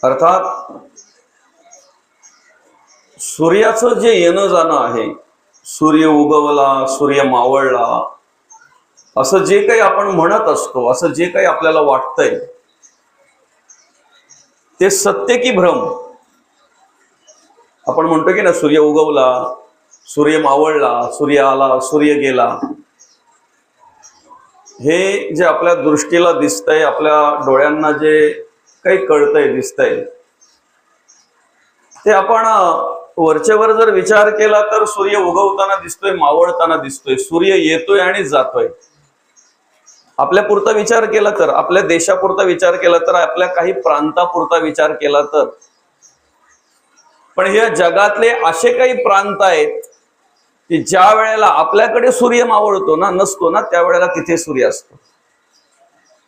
अर्थात सूर्याचं जे येणं जाणं आहे, सूर्य उगवला, सूर्य मावळला, असं जे काही आपण म्हणत असतो, असं जे काही आपल्याला वाटतंय, ते सत्य की भ्रम? आपण म्हणतो की ना, सूर्य उगवला, सूर्य मावळला, सूर्य आला, सूर्य गेला. हे जे आपल्या दृष्टीला दिसतंय, आपल्या डोळ्यांना जे काही कळतंय, दिसतंय, ते आपण वरचेवर जर विचार केला तर सूर्य उगवताना दिसतोय, मावळताना दिसतोय, सूर्य येतोय आणि जातोय. आपल्या पुरता विचार केला तर, आपल्या देशापुरता विचार केला तर, आपल्या काही प्रांतापुरता विचार केला तर, पण या जगातले असे काही प्रांत आहेत की ज्या वेळेला आपल्याकडे सूर्य मावळतो ना, नसतो ना, त्यावेळेला तिथे सूर्य असतो.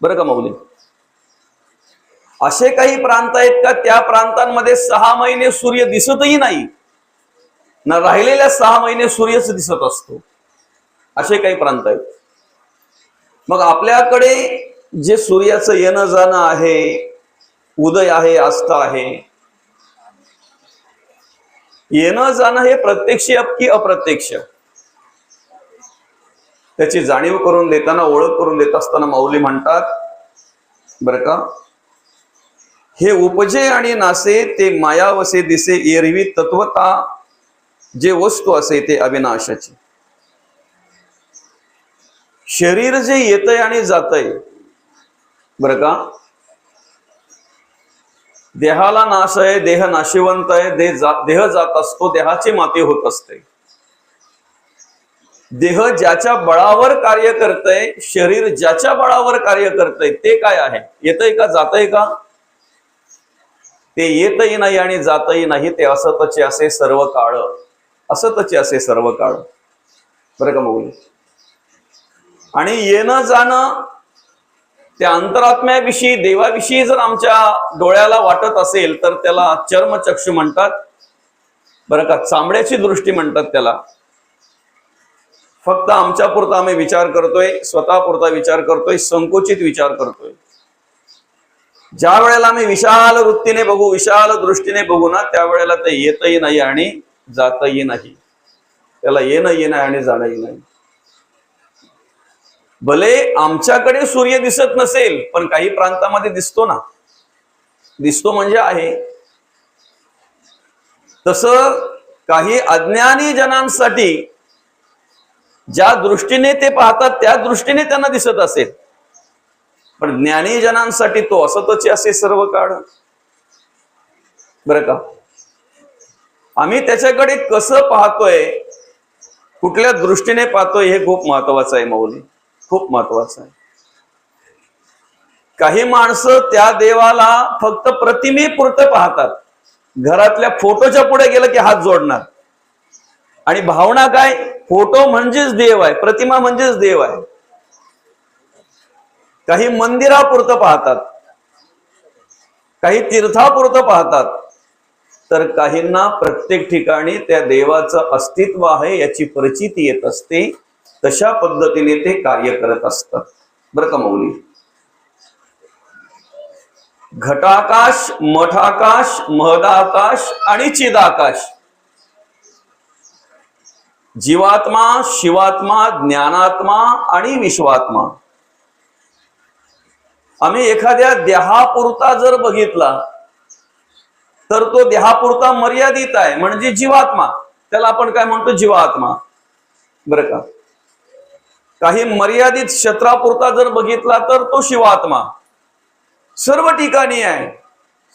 बरं का माऊली? असे काही प्रांत आहेत का त्या प्रांतांमध्ये 6 महिने सूर्य दिसतही नाही ना, राहिलेल्या 6 महिने सूर्यच दिसत असतो. असे काही प्रांत आहेत. मग आपल्याकडे जे सूर्याचं येणं जाणं आहे, उदय आहे, अस्त आहे, येणं जाणं हे प्रत्यक्ष की अप्रत्यक्ष, त्याची जाणीव करून देताना, ओळख करून देत असताना माऊली म्हणतात बरं का, हे उपजे आणि नासे ते मायावसे दिसे, एरवी तत्वता जे वस्तू असे ते अविनाशाची. शरीर जे येतंय आणि जातंय, बरं का, देहाला नाश आहे, देह नाशिवंत आहे, देह जात असतो, देहाची माती होत असते. देह ज्याच्या बळावर कार्य करतय, शरीर ज्याच्या बळावर कार्य करतय, ते काय आहे? येतंय का, जातंय का? ते येतही नाही आणि जातही नाही, ते असतचे असे सर्व काळ, असतचे असे सर्व काळ. बरं का बघू? आणि येणं जाणं त्या अंतरात्म्याविषयी, देवाविषयी जर आमच्या डोळ्याला वाटत असेल तर त्याला चर्मचक्षु म्हणतात. बरं का? चांबड्याची दृष्टी म्हणतात त्याला. फक्त आमच्या पुरता आम्ही विचार करतोय, स्वतःपुरता विचार करतोय, संकुचित विचार करतोय. ज्या वेळेला आम्ही विशाल वृत्तीने बघू, विशाल दृष्टीने बघू ना, त्यावेळेला ते येतही नाही आणि जातही नाही. त्याला येणंही नाही आणि जाणंही नाही. भले आमच्याकडे सूर्य दिसत नसेल, पण काही प्रांतामध्ये दिसतो ना. दिसतो म्हणजे आहे. तसं काही अज्ञानी जनांसाठी ज्या दृष्टीने ते पाहतात त्या दृष्टीने त्यांना दिसत असेल, पण ज्ञानी जनांसाठी तो असतच असे सर्व काळ. बरं का? आम्ही त्याच्याकडे कसं पाहतोय, कुठल्या दृष्टीने पाहतोय, हे खूप महत्वाचं आहे माऊली, खूप महत्वाचं आहे. काही माणसं त्या देवाला फक्त प्रतिमेपुरतं पाहतात. घरातल्या फोटोच्या पुढे गेलं की हात जोडणार. आणि भावना काय? फोटो म्हणजेच देव आहे, प्रतिमा म्हणजेच देव आहे. काही मंदिरापुरतं पाहतात, काही तीर्थापुरतं पाहतात, तर काहींना प्रत्येक ठिकाणी त्या देवाचं अस्तित्व आहे याची प्रचिती येत असते. तशा पद्धतीने ते कार्य करत असतात. बरं का माऊली? घटाकाश, मठाकाश, महदाकाश आणि चिदाकाश, जीवात्मा, शिवात्मा, ज्ञानात्मा आणि विश्वात्मा. आम्ही एखाद्या देहापुरता जर बघितला तर तो देहापुरता मर्यादित आहे, म्हणजे जीवात्मा. त्याला आपण काय म्हणतो? जीवात्मा. बरं का? काही मर्यादित क्षेत्रापुरता जर बघितला तर तो शिवात्मा. सर्व ठिकाणी आहे.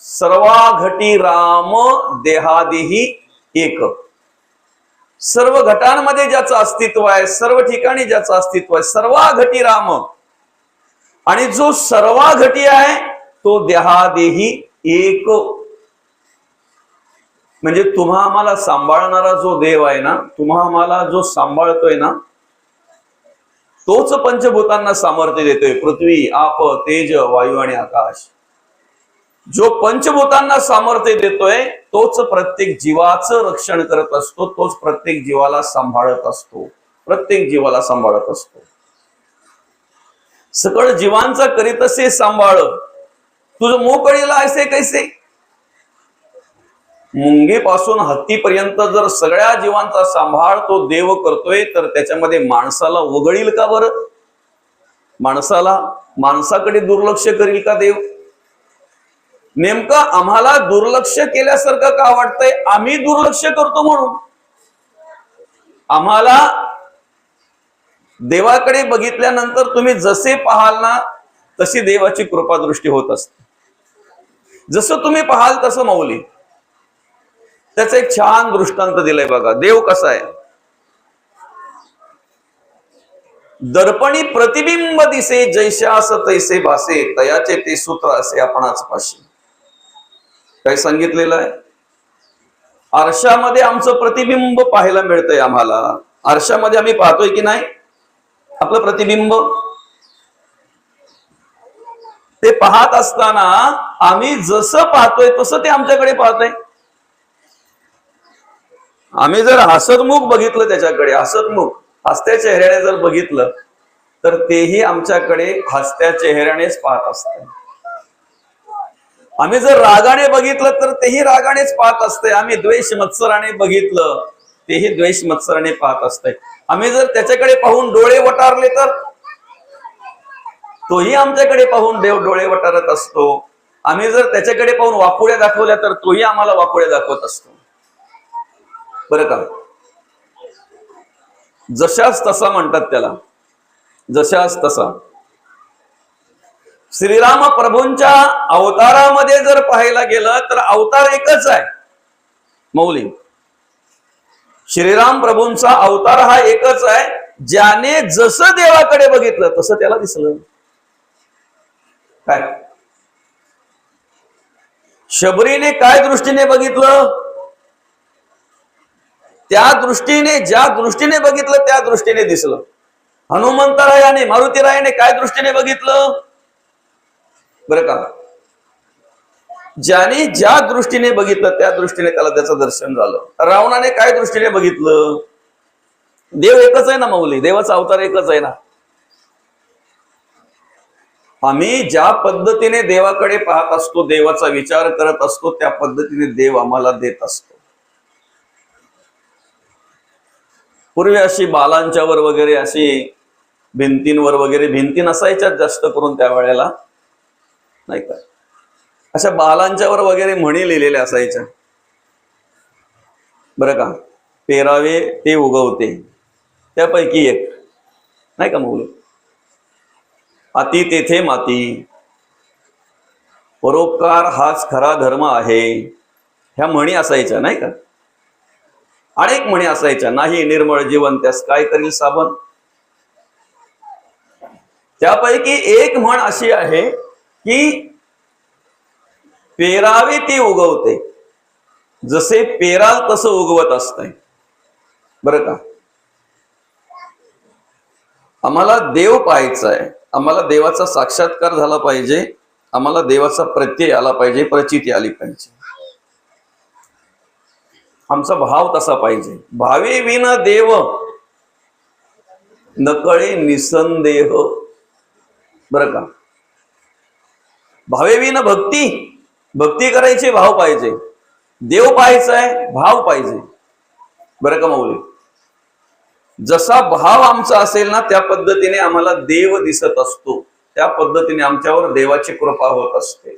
सर्वा घटी राम देहादेही एक. सर्व घटांमध्ये ज्याचं अस्तित्व आहे, सर्व ठिकाणी ज्याचं अस्तित्व आहे, सर्वा घटी राम. आणि जो सर्वा घटी आहे तो देहादेही एक. म्हणजे तुम्हा आम्हाला सांभाळणारा जो देव आहे ना, तुम्हा आम्हाला जो सांभाळतोय ना, तोच पंचभूतांना सामर्थ्य देतोय. पृथ्वी, आप, तेज, वायू आणि आकाश. जो पंचभूतांना सामर्थ्य देतोय तोच प्रत्येक जीवाचं रक्षण करत असतो, तोच प्रत्येक जीवाला सांभाळत असतो, प्रत्येक जीवाला सांभाळत असतो. सकळ जीवांचा करीत असे सांभाळ, तुझं मोकळीला ऐसे कैसे. मुंगीपासून हत्तीपर्यंत जर सगळ्या जीवांचा सांभाळ तो देव करतोय, तर त्याच्यामध्ये माणसाला वगळील का बरं? माणसाकडे दुर्लक्ष करील का देव? नेमकं आम्हाला दुर्लक्ष केल्यासारखं का वाटतंय? आम्ही दुर्लक्ष करतो म्हणून. आम्हाला देवाकडे बघितल्यानंतर तुम्ही जसे पाहाल ना, तशी देवाची कृपादृष्टी होत असते. जसं तुम्ही पाहाल तसं माऊली. त्याचं एक छान दृष्टांत दिलंय बघा. देव कसा आहे? दर्पणी प्रतिबिंब दिसे, जैशास तैसे भासे, तयाचे ते सूत्र असे आपणाच पाशी. काय सांगितलेलं आहे? आरशामध्ये आमचं प्रतिबिंब पाहायला मिळतंय आम्हाला. आरशामध्ये आम्ही पाहतोय की नाही आपलं प्रतिबिंब? ते पाहत असताना आम्ही जसं पाहतोय तसं ते आमच्याकडे पाहतंय. आम्ही जर हसतमुख बघितलं त्याच्याकडे, हसत्या चेहऱ्याने जर बघितलं, तर तेही आमच्याकडे हसत्या चेहऱ्यानेच पाहत असते. आम्ही जर रागाने बघितलं तर तेही रागानेच पाहत असते. आम्ही द्वेष मत्सराने बघितलं, तेही द्वेष मत्सराने पाहत असते. आम्ही जर त्याच्याकडे पाहून डोळे वटारले तर तोही आमच्याकडे पाहून डोळे वटारत असतो. आम्ही जर त्याच्याकडे पाहून वाकुळ्या दाखवल्या तर तोही आम्हाला वाकुळ्या दाखवत असतो. बरं का? जशाच तसा म्हणतात त्याला, जशाच तसा. श्रीराम प्रभूंच्या अवतारामध्ये जर पाहायला गेलं तर अवतार एकच आहे मौली. श्रीराम प्रभूंचा अवतार हा एकच आहे. ज्याने जसं देवाकडे बघितलं तसं त्याला दिसलं. काय शबरीने काय दृष्टीने बघितलं? त्या दृष्टीने, ज्या दृष्टीने बघितलं त्या दृष्टीने दिसलं. हनुमंतरायाने, मारुतीरायाने काय दृष्टीने बघितलं? बरं का? ज्याने ज्या दृष्टीने बघितलं त्या दृष्टीने त्याला त्याचं दर्शन झालं. रावणाने काय दृष्टीने बघितलं? देव एकच आहे ना मौली, देवाचा अवतार एकच आहे ना. आम्ही ज्या पद्धतीने देवाकडे पाहत असतो, देवाचा विचार करत असतो, त्या पद्धतीने देव आम्हाला देत असतो. पूर्वी अशी बालांच्यावर वगैरे, अशी भिंतींवर वगैरे, भिंती नसायच्या जास्त करून त्यावेळेला, नाही का? अशा बालांच्यावर वगैरे म्हणी लिहिलेल्या असायच्या. बरं का? पेरावे ते उगवते, त्यापैकी एक, नाही का मुलं? अति तेथे माती, परोपकार हाच खरा धर्म आहे, ह्या म्हणी असायच्या, नाही का? अनेक म्हणी असायच्या. नाही निर्मळ जीवन त्यास काय करील साबण. त्यापैकी एक म्हण अशी आहे की पेरावे ते उगवते, जसे पेराल तसं उगवत असतंय. बरं का? आम्हाला देव पाहायचा आहे, आम्हाला देवाचा साक्षात्कार झाला पाहिजे, आम्हाला देवाचा प्रत्यय आला पाहिजे, प्रचिती आली पाहिजे. आमचा भाव तसा पाहिजे. भावे विन देव नकळे निसंदेह. बरं का? भावे विन भक्ती, भक्ती करायची, भाव पाहिजे. देव पाहायचा आहे, भाव पाहिजे. बरं का मौली? जसा भाव आमचा असेल ना, त्या पद्धतीने आम्हाला देव दिसत असतो, त्या पद्धतीने आमच्यावर देवाची कृपा होत असते.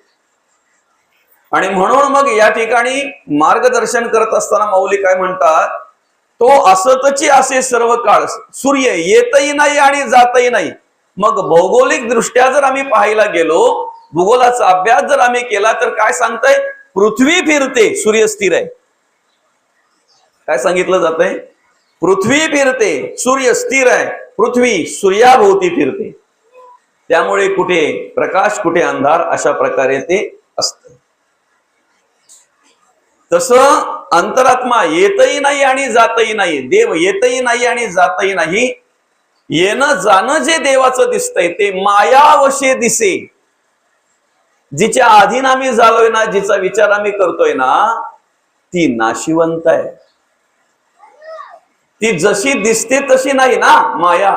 आणि म्हणून मग या ठिकाणी मार्गदर्शन करत असताना माऊली काय म्हणतात? तो असतची असे सर्व काळ, सूर्य येतही नाही आणि जातही नाही. मग भौगोलिक दृष्ट्या जर आम्ही पाहायला गेलो, भूगोलाचा अभ्यास जर आम्ही केला, तर काय सांगताय? पृथ्वी फिरते, सूर्य स्थिर आहे. काय सांगितलं जातंय? पृथ्वी फिरते, सूर्य स्थिर आहे. पृथ्वी सूर्याभोवती फिरते. त्यामुळे कुठे प्रकाश कुठे अंधार, अशा प्रकारे ते असते. तसं अंतरात्मा येतही नाही आणि जातही नाही. देव येतही नाही आणि जातही नाही. येणं जाणं जे देवाचं दिसतंय ते मायावशे दिसे. जिच्या अधीन आम्ही झालोय ना, जिचा विचार आम्ही करतोय ना, ती नाशिवंत आहे. ती जशी दिसते तशी नाही ना माया.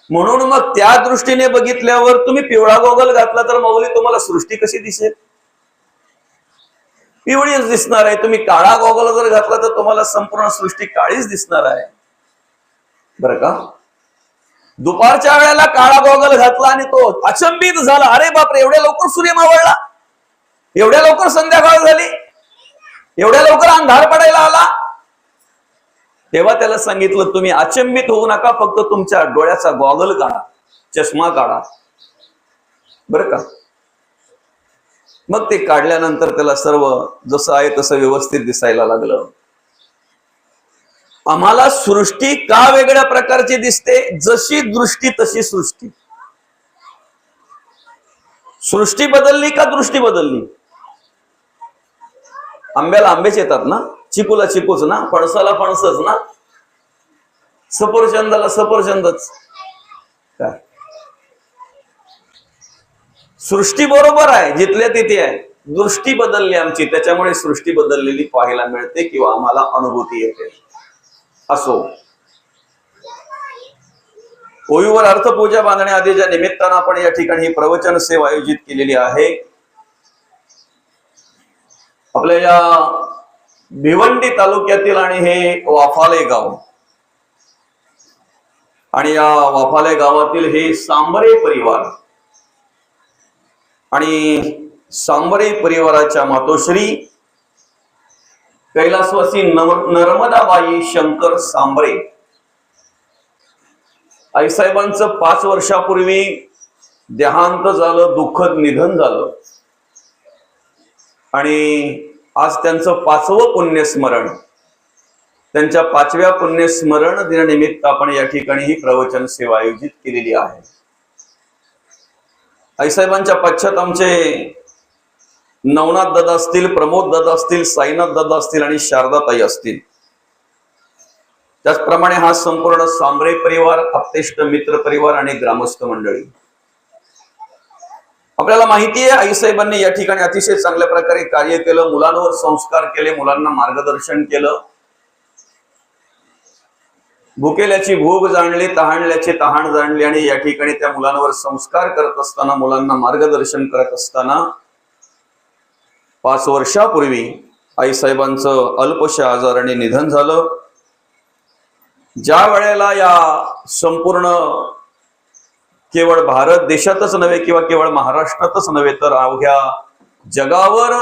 म्हणून मग त्या दृष्टीने बघितल्यावर तुम्ही पिवळा गोगल घातला तर माऊली तुम्हाला सृष्टी कशी दिसेल? पिवळीच दिसणार आहे. तुम्ही काळा गॉगल जर घातला तर तुम्हाला संपूर्ण सृष्टी काळीच दिसणार आहे, बरं का. दुपारच्या वेळेला काळा गॉगल घातला आणि तो अचंबित झाला, अरे बापरे, एवढ्या लवकर सूर्य मावळला, एवढ्या लवकर संध्याकाळ झाली, एवढ्या लवकर अंधार पडायला आला. तेव्हा त्याला सांगितलं, तुम्ही अचंबित होऊ नका, फक्त तुमच्या डोळ्याचा गॉगल काढा, चष्मा काढा, बरं का. मग ते काढल्यानंतर त्याला सर्व जसं आहे तसं व्यवस्थित दिसायला लागलं. आम्हाला सृष्टी का वेगळ्या प्रकारची दिसते? जशी दृष्टी तशी सृष्टी. सृष्टी बदलली का दृष्टी बदलली? आंब्याला आंबेच येतात ना, चिकूला चिकूच ना, फणसाला फणसच ना, सफरचंदाला सफरचंदच. काय सृष्टी बरोबर आहे, जिथल्या तिथे आहे, दृष्टी बदलली आमची, त्याच्यामुळे सृष्टी बदललेली पाहायला मिळते किंवा आम्हाला अनुभूती येते. असो, ओवीवर अर्थपूजा बांधण्याआधीच्या निमित्तानं आपण या ठिकाणी ही प्रवचन सेवा आयोजित केलेली आहे. आपल्या या भिवंडी तालुक्यातील आणि हे वाफाले गाव, आणि या वाफाले गावातील हे सांबरे परिवार, आणि सांबरे परिवाराच्या मातोश्री कैलासवासी नर्मदाबाई शंकर सांबरे आईसाहेबांचं 5 वर्षापूर्वी देहांत झालं, दुःखद निधन झालं. आणि आज त्यांचं 5वं पुण्यस्मरण, त्यांच्या 5व्या पुण्यस्मरण दिनानिमित्त आपण या ठिकाणी ही प्रवचन सेवा आयोजित केलेली आहे. आईसाहेबांच्या पश्चात आमचे नवनाथ दादा असतील, प्रमोद दादा असतील, साईनाथ दादा असतील आणि शारदाताई असतील. त्याचप्रमाणे हा संपूर्ण सांबरे परिवार, आप्तेष्ट मित्र परिवार आणि ग्रामस्थ मंडळी. आपल्याला माहिती आहे, आईसाहेबांनी या ठिकाणी अतिशय चांगल्या प्रकारे कार्य केलं, मुलांवर संस्कार केले, मुलांना मार्गदर्शन केलं, भुकेल्याची भूक जाणली, तहानल्याची तहान जाणली, आणि या ठिकाणी त्या मुलांवर संस्कार करत असताना, मुलांना मार्गदर्शन करत असताना 5 वर्षापूर्वी आईसाहेबांचं अल्पशा आजाराने निधन झालं. ज्या वेळेला या संपूर्ण केवळ भारत देशातच नव्हे किंवा केवळ महाराष्ट्रातच नव्हे तर अवघ्या जगावर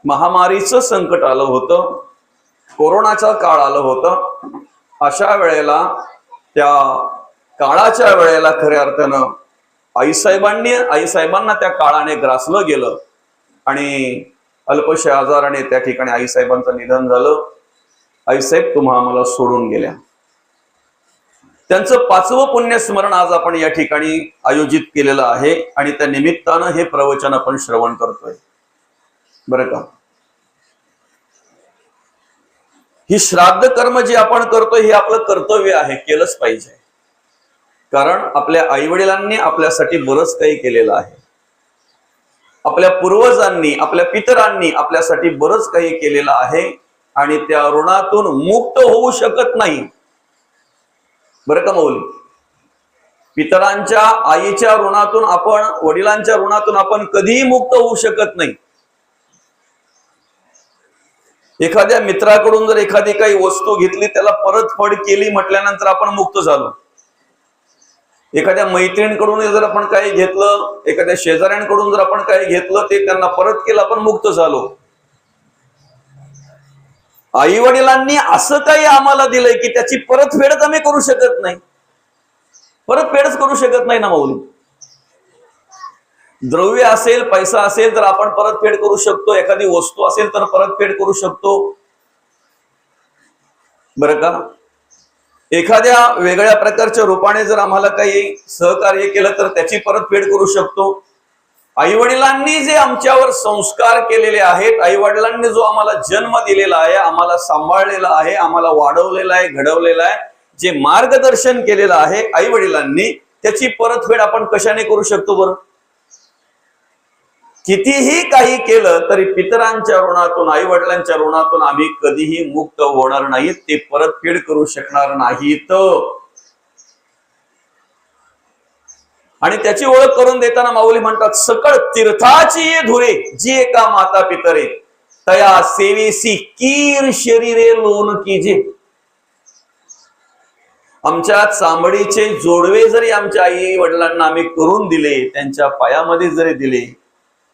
महामारीचं संकट आलं होतं, कोरोनाचा काळ आलं होतं, अशा वेळेला, त्या काळाच्या वेळेला खऱ्या अर्थानं आईसाहेबांना त्या काळाने ग्रासलं गेलं आणि अल्पशा आजाराने त्या ठिकाणी आईसाहेबांचं निधन झालं. आईसाहेब तुम्हा आम्हाला सोडून गेल्या. त्यांचं 5वं पुण्यस्मरण आज आपण या ठिकाणी आयोजित केलेलं आहे आणि त्या निमित्तानं हे प्रवचन आपण श्रवण करतोय, बरं का. ही श्राद्ध कर्म जे आपण करतोय हे आपलं कर्तव्य आहे, केलंच पाहिजे. कारण आपल्या आईवडिलांनी आपल्यासाठी बरंच काही केलेलं आहे, आपल्या पूर्वजांनी, आपल्या पितरांनी आपल्यासाठी बरंच काही केलेलं आहे आणि त्या ऋणातून मुक्त होऊ शकत नाही, बरं का मौली. पितरांच्या, आईच्या ऋणातून आपण, वडिलांच्या ऋणातून आपण कधीही मुक्त होऊ शकत नाही. एखाद्या मित्राकडून जर एखादी काही वस्तू घेतली, त्याला परतफेड केली म्हटल्यानंतर आपण मुक्त झालो. एखाद्या मैत्रिणीकडून जर आपण काही घेतलं, एखाद्या शेजाऱ्यांकडून जर आपण काही घेतलं, ते त्यांना परत केलं, आपण मुक्त झालो. आई वडिलांनी असं काही आम्हाला दिलंय की त्याची परतफेडच आम्ही करू शकत नाही, परतफेडच करू शकत नाही ना मौली. द्रव्य असेल, पैसा असेल तर आपण परतफेड करू शकतो, एखादी वस्तू असेल तर परतफेड करू शकतो, बरं का. एखाद्या वेगळ्या प्रकारच्या रूपाने जर आम्हाला काही सहकार्य केलं तर त्याची परतफेड करू शकतो. आई वडिलांनी जे आमच्यावर संस्कार केलेले आहेत, आई वडिलांनी जो आम्हाला जन्म दिलेला आहे, आम्हाला सांभाळलेला आहे, आम्हाला वाढवलेला आहे, घडवलेला आहे, जे मार्गदर्शन केलेलं आहे आई वडिलांनी, त्याची परतफेड आपण कशाने करू शकतो बरं? कितीही काही केलं तरी पितरांच्या ऋणातून, आई वडिलांच्या ऋणातून आम्ही कधीही मुक्त होणार नाहीत, ते परतफेड करू शकणार नाहीत. आणि त्याची ओळख करून देताना माऊली म्हणतात, सकळ तीर्थाची धुरे जी एका माता पितरे. तया सेवेसी कीर शरीरे लोन कीजे. आमच्या चांबडीचे जोडवे जरी आमच्या आई वडिलांना आम्ही करून दिले, त्यांच्या पायामध्ये जरी दिले,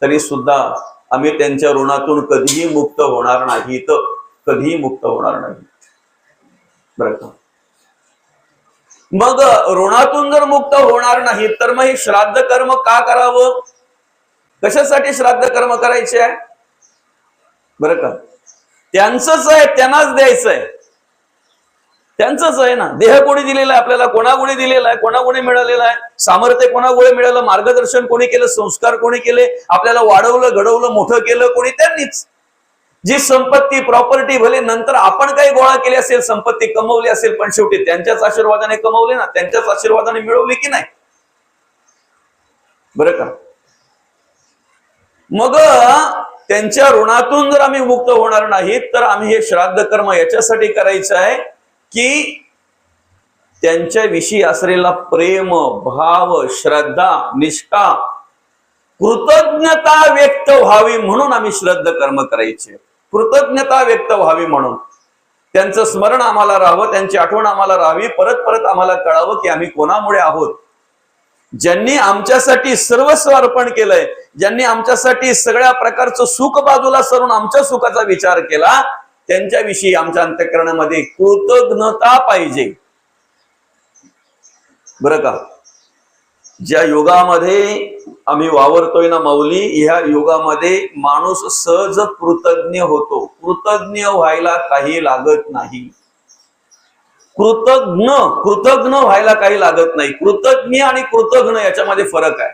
तरी सुद्धा आम्ही त्यांच्या ऋणातून कधीही मुक्त होणार नाहीत, कधीही मुक्त होणार नाही. बरं का? मग ऋणातून जर मुक्त होणार नाही तर मग हे श्राद्ध कर्म का करावं? कशासाठी श्राद्ध कर्म करायचे आहे? बरं का? त्यांचंच आहे, त्यांनाच द्यायचं आहे, त्यांचंच आहे ना. देह कोणी दिलेला आहे आपल्याला? कोणागुणी दिलेला आहे? कोणागुणी मिळालेला आहे? सामर्थ्य कोणागुणी मिळालं? मार्गदर्शन कोणी केलं? संस्कार कोणी केले? आपल्याला वाढवलं, घडवलं, मोठं केलं कोणी? त्यांनीच. जी संपत्ती, प्रॉपर्टी भले नंतर आपण काही गोळा केली असेल, संपत्ती कमवली असेल, पण शेवटी त्यांच्याच आशीर्वादाने कमवली ना, त्यांच्याच आशीर्वादाने मिळवली की नाही? बरं का? मग त्यांच्या ऋणातून जर आम्ही मुक्त होणार नाहीत तर आम्ही हे श्राद्ध कर्म याच्यासाठी करायचं आहे की त्यांच्याविषयी असलेला प्रेम, भाव, श्रद्धा, निष्ठा, कृतज्ञता व्यक्त व्हावी म्हणून आम्ही श्राद्ध कर्म करायचे. कृतज्ञता व्यक्त व्हावी म्हणून त्यांचं स्मरण आम्हाला राहावं, त्यांची आठवण आम्हाला राहावी, परत परत आम्हाला कळावं की आम्ही कोणामुळे आहोत. ज्यांनी आमच्यासाठी सर्वस्व अर्पण केलंय, ज्यांनी आमच्यासाठी सगळ्या प्रकारचं सुख बाजूला सरून आमच्या सुखाचा विचार केला, त्यांच्याविषयी आमच्या अंतःकरणामध्ये कृतज्ञता पाहिजे. बरं का? ज्या युगामध्ये आम्ही वावरतोय ना माऊली, ह्या युगामध्ये माणूस सहज कृतज्ञ होतो. कृतज्ञ व्हायला काही लागत नाही. कृतज्ञ व्हायला काही लागत नाही. कृतज्ञ आणि कृतज्ञ याच्यामध्ये फरक आहे.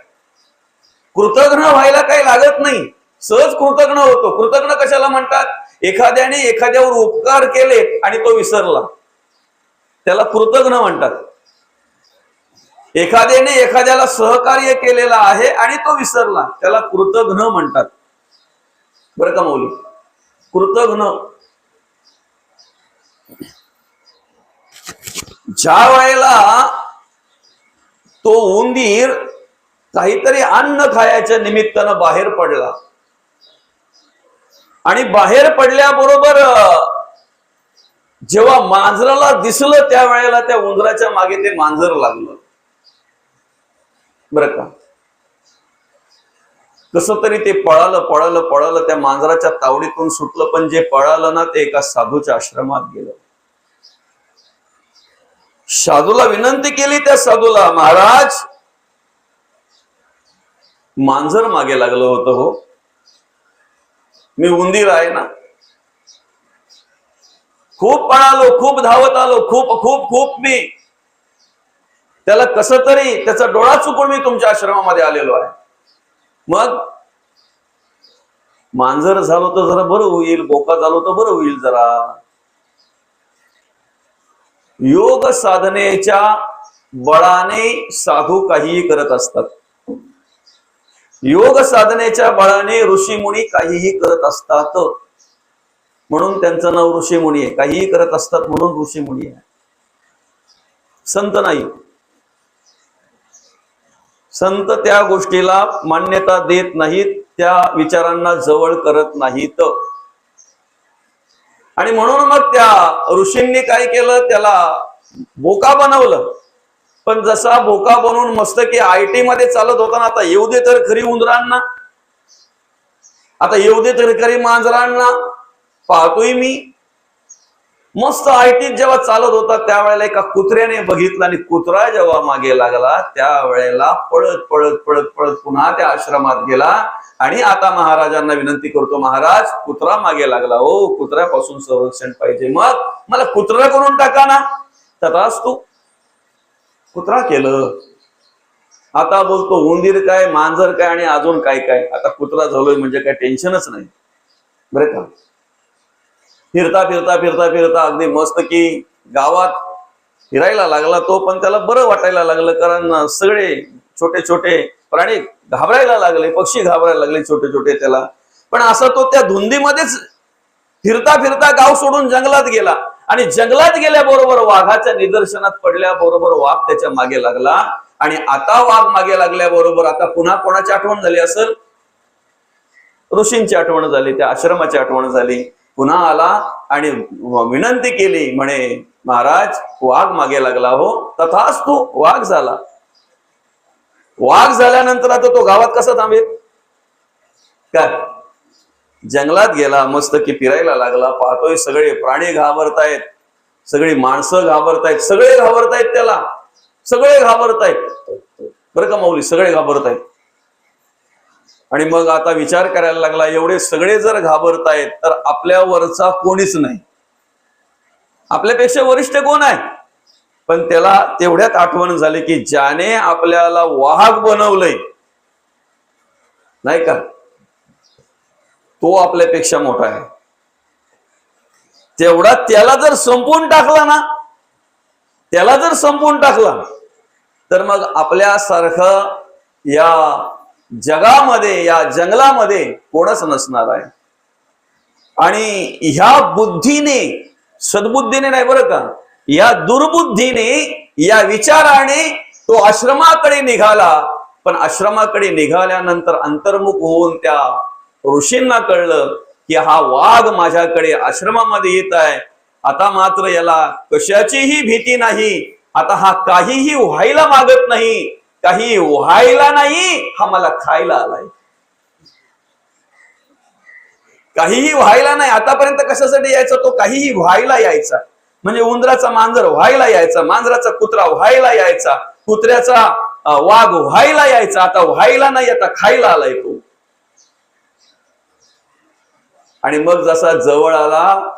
कृतज्ञ व्हायला काही लागत नाही, सहज कृतज्ञ होतो. कृतज्ञ कशाला म्हणतात? एखाद्याने एखाद्यावर उपकार केले आणि तो विसरला, त्याला कृतज्ञ म्हणतात. एखाद्याने एखाद्याला सहकार्य केलेलं आहे आणि तो विसरला, त्याला कृतज्ञ म्हणतात. बरं का मौली? कृतज्ञ. ज्या वेळेला तो उंदीर काहीतरी अन्न खायच्या निमित्तानं बाहेर पडला आणि बाहेर पडल्याबरोबर जेव्हा मांजराला दिसलं त्यावेळेला त्या उंदराच्या मागे ते मांजर लागलं. बरं का? कसं तरी ते पळालं त्या मांजराच्या तावडीतून सुटलं, पण जे पळालं ना ते एका साधूच्या आश्रमात गेलं. साधूला विनंती केली, त्या साधूला, महाराज मांजर मागे लागलं होतं हो, मी उंदीर आहे ना, खूप पळालो, खूप धावत आलो, खूप खूप खूप मी त्याला कसं तरी त्याचा डोळा चुकून मी तुमच्या आश्रमामध्ये आलेलो आहे. मग मांजर झालो तर जरा बरं होईल, बोका झालो तर बरं होईल जरा. योग साधनेच्या बळाने साधू काहीही करत असतात. योग साधनेच्या बळाने ऋषीमुनी काहीही करत असतात, म्हणून त्यांचं नाव ऋषीमुनी आहे. काहीही करत असतात म्हणून ऋषीमुनी आहे, संत नाही. संत त्या गोष्टीला मान्यता देत नाहीत, त्या विचारांना जवळ करत नाहीत. आणि म्हणून मग त्या ऋषींनी काय केलं, त्याला बोका बनवलं. पण जसा बोका बनवून मस्त की IT मध्ये चालत होता ना, आता येऊ दे तर खरी उंदरांना, आता येऊ दे तर खरी मांजरांना, पाहतोय मी. मस्त IT जेव्हा चालत होता त्यावेळेला एका कुत्र्याने बघितलं आणि कुत्रा जेव्हा मागे लागला त्यावेळेला पळत पळत पळत पळत पुन्हा त्या आश्रमात गेला. आणि आता महाराजांना विनंती करतो, महाराज कुत्रा मागे लागला हो, कुत्र्यापासून संरक्षण पाहिजे, मग मला कुत्रा करून टाका ना. तथास्तु कुत्रा केलं. आता बोलतो उंदीर काय, मांजर काय आणि अजून काय काय, आता कुत्रा झालोय म्हणजे काय टेन्शनच नाही. बरं का? फिरता फिरता फिरता फिरता अगदी मस्त की गावात फिरायला लागला तो, पण त्याला बरं वाटायला लागलं, कारण सगळे छोटे छोटे प्राणी घाबरायला लागले, पक्षी घाबरायला लागले छोटे छोटे त्याला. पण असं तो त्या धुंदीमध्येच फिरता फिरता गाव सोडून जंगलात गेला. आणि जंगलात गेल्याबरोबर वाघाच्या निदर्शनात पडल्याबरोबर वाघ त्याच्या मागे लागला. आणि आता वाघ मागे लागल्याबरोबर आता पुन्हा कोणाची आठवण झाली असेल? ऋषींची आठवण झाली, त्या आश्रमाची आठवण झाली. पुन्हा आला आणि विनंती केली, म्हणे महाराज वाघ मागे लागला हो. तथास्तु, वाघ झाला. वाघ झाल्यानंतर आता तो गावात कसा थांबेल काय? जंगलात गेला, मस्त की फिरायला लागला. पाहतोय सगळे प्राणी घाबरतायत, सगळी माणसं घाबरतायत, सगळे घाबरतायत त्याला, सगळे घाबरतायत बरं का माऊली, सगळे घाबरतायत. आणि मग आता विचार करायला लागला, एवढे सगळे जर घाबरतायत तर आपल्यावरचा कोणीच नाही, आपल्यापेक्षा वरिष्ठ कोण आहे? पण त्याला तेवढ्यात आठवण झाली की ज्याने आपल्याला वाहक बनवलंय नाही का, तो आपल्यापेक्षा मोठा आहे. तेवढा त्याला जर संपवून टाकला ना, त्याला जर संपवून टाकला तर मग आपल्यासारखं या जगामध्ये, या जंगलामध्ये कोणच नसणार आहे. आणि ह्या बुद्धीने, सद्बुद्धीने नाही बरं का, या दुर्बुद्धीने, या विचाराने तो आश्रमाकडे निघाला. पण आश्रमाकडे निघाल्यानंतर अंतर्मुख होऊन त्या ऋषींना कळलं की हा वाघ माझ्याकडे आश्रमामध्ये येत आहे. आता मात्र याला कशाचीही भीती नाही, आता हा काहीही व्हायला मागत नाही, काही व्हायला नाही, हा मला खायला आलाय. काहीही व्हायला नाही. आतापर्यंत कशासाठी यायचा तो? काहीही व्हायला यायचा. म्हणजे उंदराचा मांजर व्हायला यायचा, मांजराचा कुत्रा व्हायला यायचा, कुत्र्याचा वाघ व्हायला यायचा. आता व्हायला नाही, आता खायला आलाय तो. आणि मग जसा जवळ आला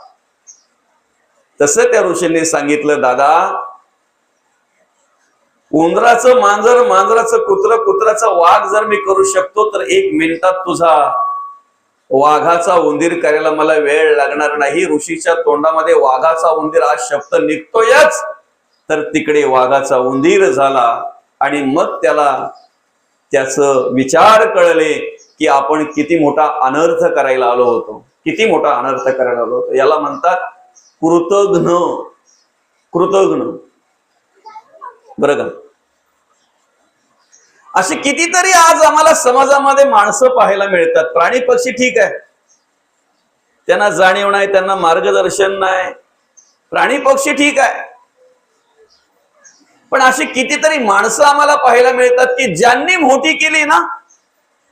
तसं त्या ऋषींनी सांगितलं, दादा उंदराचं मांजर, मांजराचं कुत्र, कुत्राचा वाघ जर मी करू शकतो तर 1 मिनिटात तुझा वाघाचा उंदीर करायला मला वेळ लागणार नाही. ऋषीच्या तोंडामध्ये वाघाचा उंदीर हा शब्द निघतोयच, तर तिकडे वाघाचा उंदीर झाला. आणि मग त्याला त्याचं विचार कळले की आपण किती मोठा अनर्थ करायला आलो होतो, किती मोठा अनर्थ करायला आलो होतो. याला म्हणतात कृतघ्न. कृतघ्न बरं का. असे कितीतरी आज आम्हाला समाजामध्ये माणसं पाहायला मिळतात. प्राणी पक्षी ठीक आहे, त्यांना जाणीव नाही, त्यांना मार्गदर्शन नाही, प्राणी पक्षी ठीक आहे. पण अशी कितीतरी माणसं आम्हाला पाहायला मिळतात की ज्यांनी मोठी केली ना,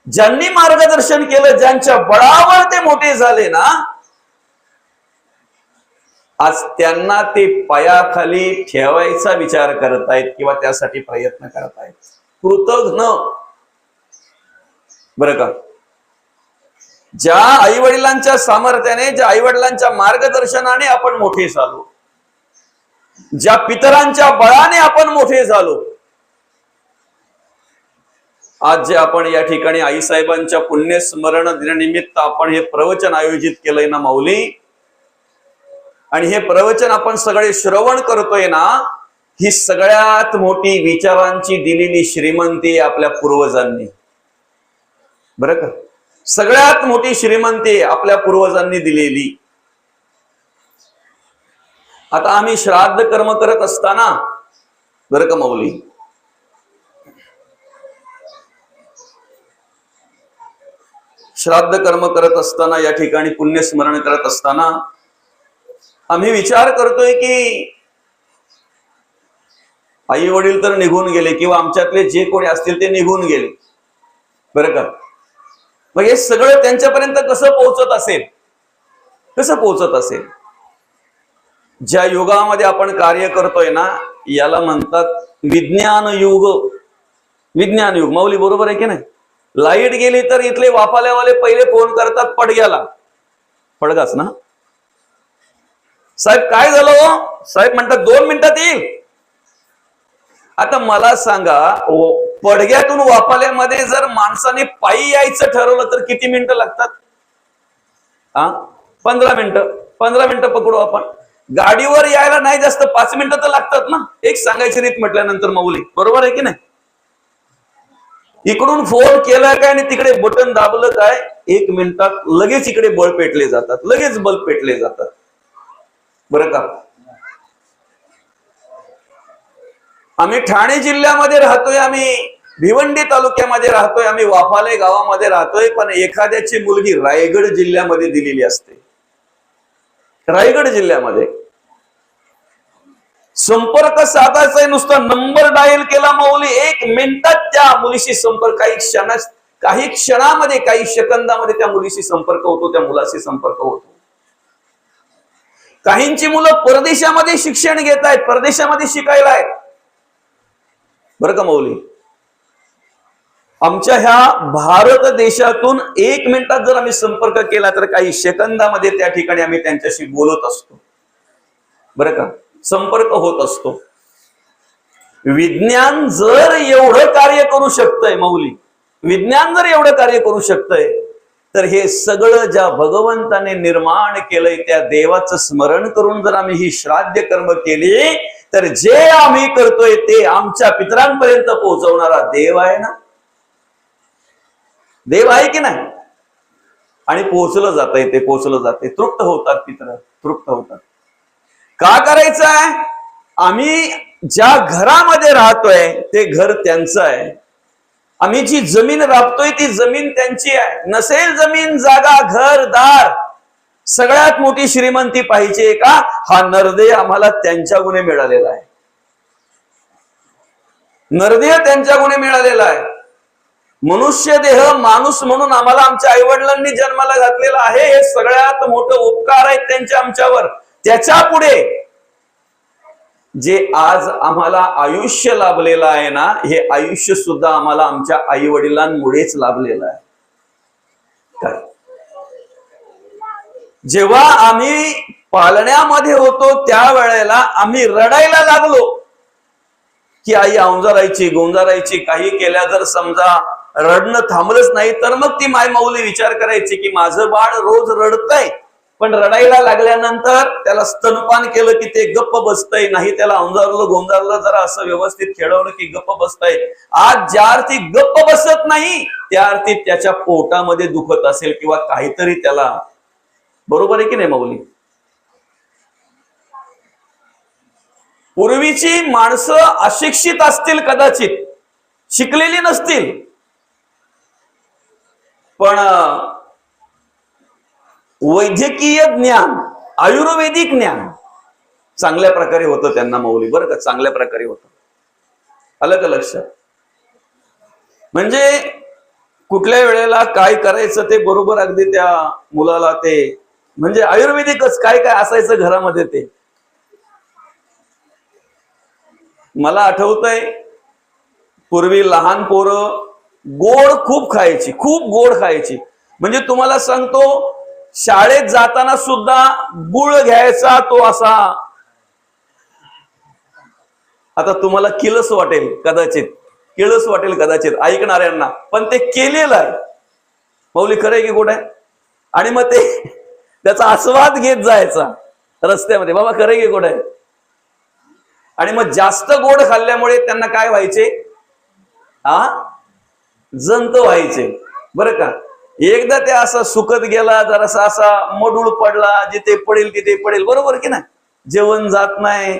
ज्यांनी मार्गदर्शन केलं, ज्यांच्या बळावर ते मोठे झाले ना, आज त्यांना ते पायाखाली ठेवायचा विचार करतायत किंवा त्यासाठी प्रयत्न करतायत. कृतघ्न बरं का. ज्या आई वडिलांच्या सामर्थ्याने, ज्या आई वडिलांच्या मार्गदर्शनाने आपण मोठे झालो, ज्या पितरांच्या बळाने आपण मोठे झालो, आज जे आपण या ठिकाणी आईसाहेबांच्या पुण्यस्मरण दिनानिमित्त आपण हे प्रवचन आयोजित केलंय ना माऊली, आणि हे प्रवचन आपण सगळे श्रवण करतोय ना, ही सगळ्यात मोठी विचारांची दिलेली श्रीमंती आपल्या पूर्वजांनी. बरं का. सगळ्यात मोठी श्रीमंती आपल्या पूर्वजांनी दिलेली. आता आम्ही श्राद्ध कर्म करत असताना बरं का माऊली, श्राद्ध कर्म करत असताना, या ठिकाणी पुण्यस्मरण करत असताना आम्ही विचार करतोय की आई वडील तर निघून गेले किंवा आमच्यातले जे कोणी असतील ते निघून गेले बरं का. मग हे सगळं त्यांच्यापर्यंत कसं पोहोचत असेल, कसं पोहोचत असेल? ज्या युगामध्ये आपण कार्य करतोय ना, याला म्हणतात विज्ञान युग. विज्ञान युग माऊली, बरोबर आहे की नाही? लाईट गेली तर इथले वापाल्यावाले पहिले फोन करतात पडग्याला. पडगाच ना साहेब, काय झालं हो? साहेब म्हणतात 2 मिनिटात येईल. आता मला सांगा, पडग्यातून वापाल्यामध्ये जर माणसाने पायी यायचं ठरवलं तर किती मिनिटं लागतात? 15 मिनिटं. 15 मिनिटं पकडू आपण. गाडीवर यायला नाही जास्त 5 मिनिटं तर लागतात ना, एक सांगायची रीत म्हटल्यानंतर माऊली, बरोबर आहे की नाही? इकडून फोन केला काय आणि तिकडे बटन दाबलं काय, 1 मिनिटात लगेच इकडे बल्ब पेटले जातात, लगेच बल्ब पेटले जातात बरं का. आम्ही ठाणे जिल्ह्यामध्ये राहतोय, आम्ही भिवंडी तालुक्यामध्ये राहतोय आम्ही, वाफाले गावामध्ये राहतोय, पण एखाद्याची मुलगी रायगड जिल्ह्यामध्ये दिलेली असते. रायगड जिल्ह्यामध्ये संपर्क साधायचा आहे, नुसता नंबर डायल केला माऊली, 1 मिनिटात त्या मुलीशी संपर्क, काही क्षणामध्ये, काही सेकंदामध्ये त्या मुलीशी संपर्क होतो, त्या मुलाशी संपर्क होतो. काहींची मुलं परदेशामध्ये शिक्षण घेत आहेत, परदेशामध्ये शिकायला आहेत बरं का माऊली. आमच्या ह्या भारत देशातून 1 मिनिटात जर आम्ही संपर्क केला तर काही सेकंदामध्ये त्या ठिकाणी आम्ही त्यांच्याशी बोलत असतो बरं का, संपर्क होत असतो. विज्ञान जर एवढं कार्य करू शकतंय माऊली, विज्ञान जर एवढं कार्य करू शकतंय, तर हे सगळं ज्या भगवंताने निर्माण केलंय त्या देवाचं स्मरण करून जर आम्ही ही श्राद्ध कर्म केली, तर जे आम्ही करतोय ते आमच्या पितरांपर्यंत पोहोचवणारा देव आहे ना, देव आहे की नाही. आणि पोहोचलं जातंय, ते पोहोचलं जाते, तृप्त होतात पितर, तृप्त होतात. का करायचं आहे? आम्ही ज्या घरामध्ये राहतोय ते घर त्यांचं आहे, आम्ही जी जमीन राबतोय ती जमीन त्यांची आहे. नसेल जमीन जागा घर दार, सगळ्यात मोठी श्रीमंती पाहिजे का? हा नरदेह आम्हाला त्यांच्या गुणे मिळालेला आहे, नरदेह त्यांच्या गुणे मिळालेला आहे. मनुष्य देह माणूस म्हणून आम्हाला आमच्या आईवडिलांनी जन्माला घातलेला आहे, हे सगळ्यात मोठं उपकार आहेत त्यांचे आमच्यावर. त्याच्या पुढे जे आज आम्हाला आयुष्य लाभलेलं आहे ना, हे आयुष्य सुद्धा आम्हाला आमच्या आई वडिलांमुळेच लाभलेलं आहे. काय जेव्हा आम्ही पालण्यामध्ये होतो त्यावेळेला आम्ही रडायला लागलो की आई औंजारायची, गोंजारायची, काही केल्या जर समजा रडणं थांबलंच नाही तर मग ती माय माऊली विचार करायची की माझं बाळ रोज रडतंय, पण रडायला लागल्यानंतर त्याला स्तनपान केलं की ते गप्प बसतंय, नाही त्याला औंजारलं गोंजारलं जरा असं व्यवस्थित खेळवलं की गप्प बसतंय. आज ज्या अर्थी गप्प बसत नाही त्या अर्थी त्याच्या पोटामध्ये दुखत असेल किंवा काहीतरी त्याला, बरोबर आहे की नाही माऊली. पूर्वीची माणसं अशिक्षित असतील, कदाचित शिकलेली नसतील, पण वैद्यकीय ज्ञान, आयुर्वेदिक ज्ञान चांगल्या प्रकारे होतं त्यांना माऊली बरं का, चांगल्या प्रकारे होतं. आलं का लक्षात? म्हणजे कुठल्या वेळेला काय करायचं ते बरोबर अगदी त्या मुलाला, ते म्हणजे आयुर्वेदिकच काय काय असायचं घरामध्ये ते. मला आठवतंय पूर्वी लहान पोरं गोड खूप खायची, खूप गोड खायची. म्हणजे तुम्हाला सांगतो शाळेत जाताना सुद्धा गुळ घ्यायचा तो असा, आता तुम्हाला किळस वाटेल कदाचित, किळस वाटेल कदाचित ऐकणाऱ्यांना, पण ते केलेलं आहे माऊली, खरंय की गोड आहे. आणि मग ते त्याचा आस्वाद घेत जायचा रस्त्यामध्ये, बाबा खरंय की गोड आहे. आणि मग जास्त गोड खाल्ल्यामुळे त्यांना काय व्हायचे, जंत व्हायचे बरं का. एकदा ते असं सुकत गेला, जरासा असा मडूळ पडला, जिथे पडेल तिथे पडेल, बरोबर की ना, जेवण जात नाही,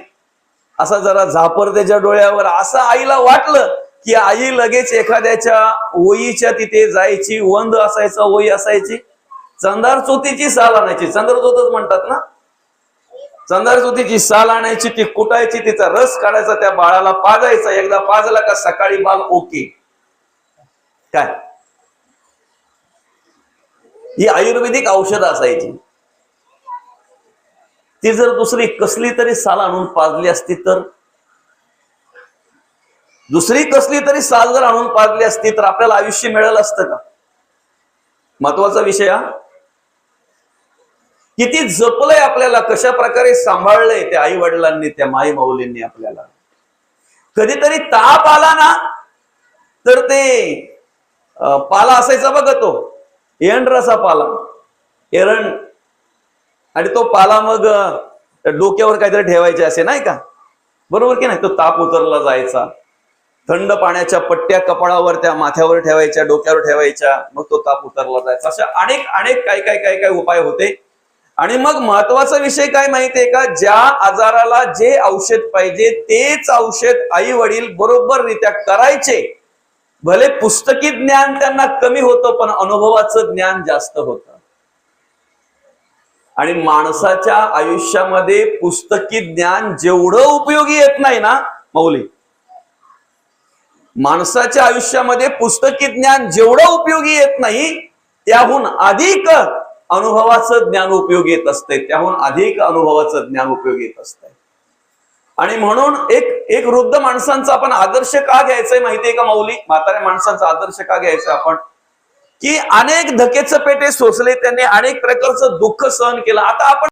असा जरा झापर त्याच्या डोळ्यावर. असं आईला वाटलं की आई लगेच एखाद्याच्या ओईच्या तिथे जायची, वंद असायचा, ओई असायची, चंदार चोतीची साल आणायची, चंद्रचोतच म्हणतात ना, चंदार चोतीची साल आणायची, ती कुटायची, तिचा रस काढायचा, त्या बाळाला पाजायचा. एकदा पाजला का सकाळी बाळ ओके. काय ही आयुर्वेदिक औषध असायची. ती जर दुसरी कसली तरी साल आणून पाजली असती तर, दुसरी कसली तरी साल जर आणून पाजली असती तर आपल्याला आयुष्य मिळालं असतं का? महत्वाचा विषय हा. किती जपलंय आपल्याला, कशा प्रकारे सांभाळलंय त्या आई वडिलांनी, त्या माई माऊलींनी आपल्याला. कधीतरी ताप आला ना तर ते पाला असायचा बघा, तो एरंडराचा पाला, एरंड, आणि तो पाला मग डोक्यावर काहीतरी ठेवायचे असे नाही का, बरोबर की नाही. तो ताप उतरला जायचा. थंड पाण्याच्या पट्ट्या कपाळावर त्या माथ्यावर ठेवायच्या, डोक्यावर ठेवायच्या, मग तो ताप उतरला जायचा. अशा अनेक अनेक काय काय काय काय उपाय होते. आणि मग महत्वाचा विषय काय माहितीये का, ज्या आजाराला जे औषध पाहिजे तेच औषध आई वडील बरोबर रित्या करायचे भले पुस्तकी ज्ञान त्यांना कमी होतं, पण अनुभवाचं ज्ञान जास्त होतं. आणि माणसाच्या आयुष्यामध्ये पुस्तकी ज्ञान जेवढं उपयोगी येत नाही ना मौली, माणसाच्या आयुष्यामध्ये पुस्तकी ज्ञान जेवढं उपयोगी येत नाही, त्याहून अधिक अनुभवाचं ज्ञान उपयोगी येत असते, त्याहून अधिक अनुभवाचं ज्ञान उपयोगी येत असते. आणि म्हणून एक वृद्ध माणसांचा आपण आदर्श का घ्यायचंय माहितीये का मौली? म्हाताऱ्या माणसांचा आदर्श का घ्यायचा आपण? की अनेक धकेचे पेटे सोसले त्यांनी, अनेक प्रकारचं दुःख सहन केलं. आता आपण